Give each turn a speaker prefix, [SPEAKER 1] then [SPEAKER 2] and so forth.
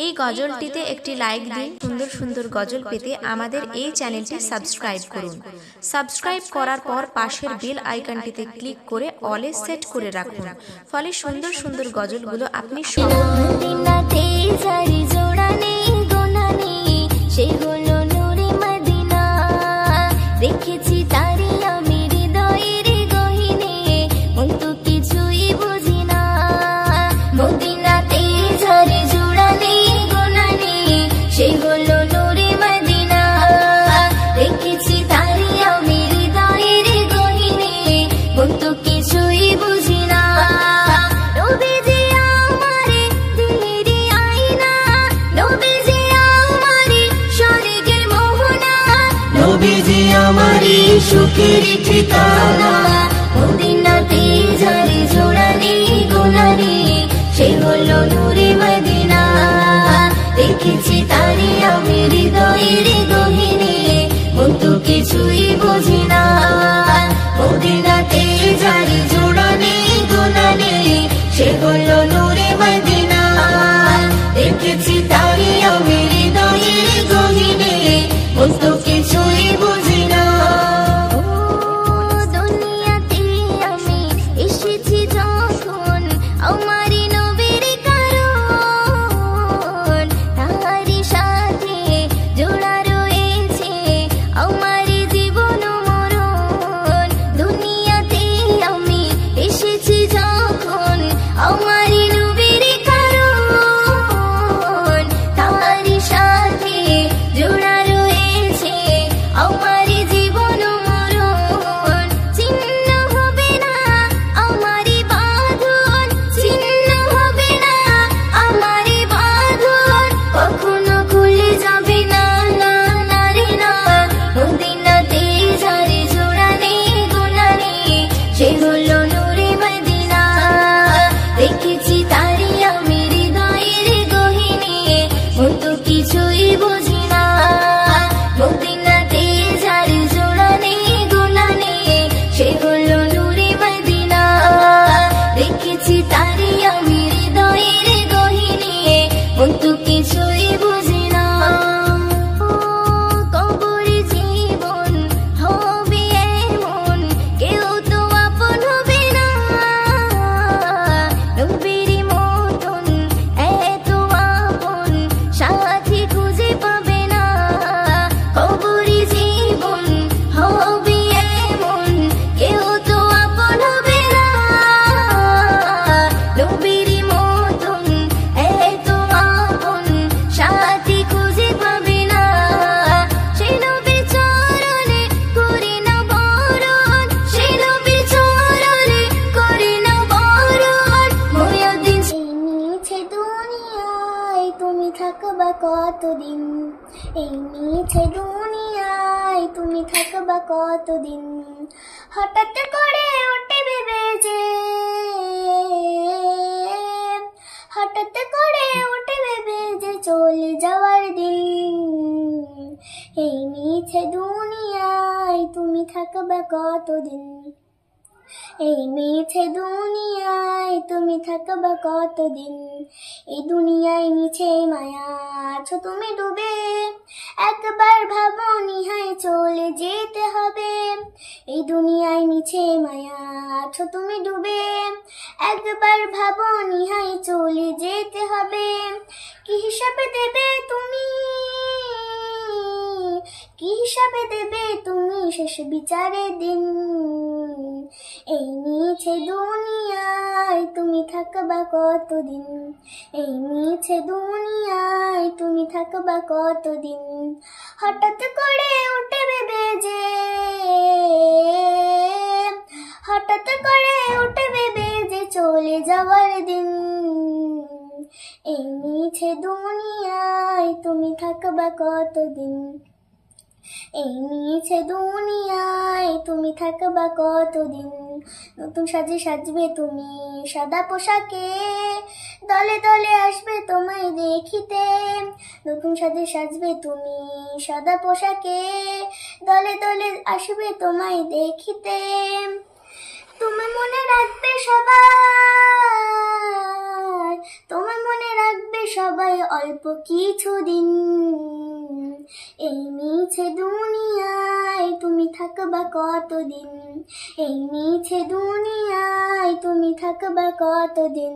[SPEAKER 1] এই গজলটিতে একটি লাইক দিন। সুন্দর সুন্দর গজল পেতে আমাদের এই চ্যানেলটি সাবস্ক্রাইব করুন। সাবস্ক্রাইব করার পর পাশের বেল আইকনটিতে ক্লিক করে অলে সেট করে রাখুন, ফলে সুন্দর সুন্দর গজলগুলো আপনি
[SPEAKER 2] দেখেছি তারি আমি হৃদয়ের গহিনে, মন তো কিছুই বুঝি না। মদিনাতে ঝরে জোড়ানে গোনানে, সে হলো নূরে মদিনা। দেখেছি তারি আমি হৃদয়ের গহিনে, মন তো কিছুই বুঝি না। নবীজি আমারে দিলেরই আয়না, নবীজি আমারে স্বর্গের মোহনা, নবীজি আমারি সুখের ঠিকানা। মদিনাতে ঝরে জোড়ানে গোনানে, সে হলো নূরে মদিনা। দেখেছি তারি আমি হৃদয়ের গহিনে, মন তো কিছুই বুঝি না। মদিনাতে ঝরে জোড়ানে গোনানে, সে হলো নূরে মদিনা। দেখেছি তারি আমি হৃদয়ের গহিনে, মন তো কিছুই বুঝি না। দুনিয়াতে আমি এসেছি যখন, আমারই নবীর কারণ, তাহারি সাথে জোড়া রয়েছে আমারই জীবন মরণ। দুনিয়াতে আমি এসেছি যখন, আমারই নবীর কারণ, তাহারি সাথে জোড়া রয়েছে আমারই জীবন মরণ। ছিন্ন হবে না আমারই বাঁধন, ছিন্ন হবে না আমারই বাঁধন, কখনো খুলে যাবে না, না না রে না। মদিনাতে ঝরে জোড়ানে গোনানে, সে হলো নূরে মদিনা। দেখেছি তারি আমি হৃদয়ের গহিনে, মন তো কিছুই বুঝি না। মদিনাতে ঝরে জোড়ানে গোনানে, সে হলো নূরে মদিনা। দেখেছি তারি আমি হৃদয়ের গহিনে, মন তো কিছুই বুঝি না। কবরে জীবন হবে এমন, কেউ তো আপন হবে না। নবীর মতন এত আপন সাথী খুঁজে পাবে না। কবরে জীবন হবে এমন, কেউ তো আপন হবে না। নবীর মতন এত আপন সাথী খুঁজে পাবে না। সে নবীর চরণে করে না বরণ, সে নবীর চরণে করে না বরণ। মুয়াজ্জিন এই মিছে দুনিয়ায় তুমি থাকবা কতদিন, এই মিছে দুনিয়ায় তুমি থাকবা কতদিন। হঠাৎ করে উঠে ভেবে যে, হঠাৎ করে উঠে ভেবে যে চলে যাওয়ার দিন। এই মিছে দুনিয়ায় তুমি থাকবা কতদিন, এই মিছে দুনিয়ায় তুমি থাকবা কতদিন। এই দুনিয়ায় মিছে মায়া আছো তুমি ডুবে, একবার ভাবো নিহায় চলে যেতে হবে। এই দুনিয়ায় মিছে মায়া আছো তুমি ডুবে, একবার ভাবো নিহায় চলে যেতে হবে। কি হিসাবে দেবে তুমি, কি হিসাবে দেবে তুমি শেষ বিচারের দিন। এই মিছে দুনিয়ায় তুমি থাকবা কতদিন, এই মিছে দুনিয়ায় তুমি থাকবা কতদিন। হঠাৎ করে উঠে ভেবে যে, হঠাৎ করে উঠে ভেবে যে চলে যাওয়ার দিন। এই মিছে দুনিয়ায় তুমি থাকবা কতদিন, এই মিছে দুনিয়ায় তুমি থাকবা কতদিন। নতুন সাজে সাজবে তুমি সাদা পোশাকে, দলে দলে আসবে তোমায় দেখিতে। নতুন সাজে সাজবে তুমি সাদা পোশাকে, দলে দলে আসবে তোমায় দেখিতে। তুমি মনে রাখবে সবাই, তোমার মনে রাখবে সবাই অল্প কিছুদিন। এই মিছে দুনিয়ায় তুমি থাকবা কতদিন, এই মিছে দুনিয়ায় তুমি থাকবা কতদিন।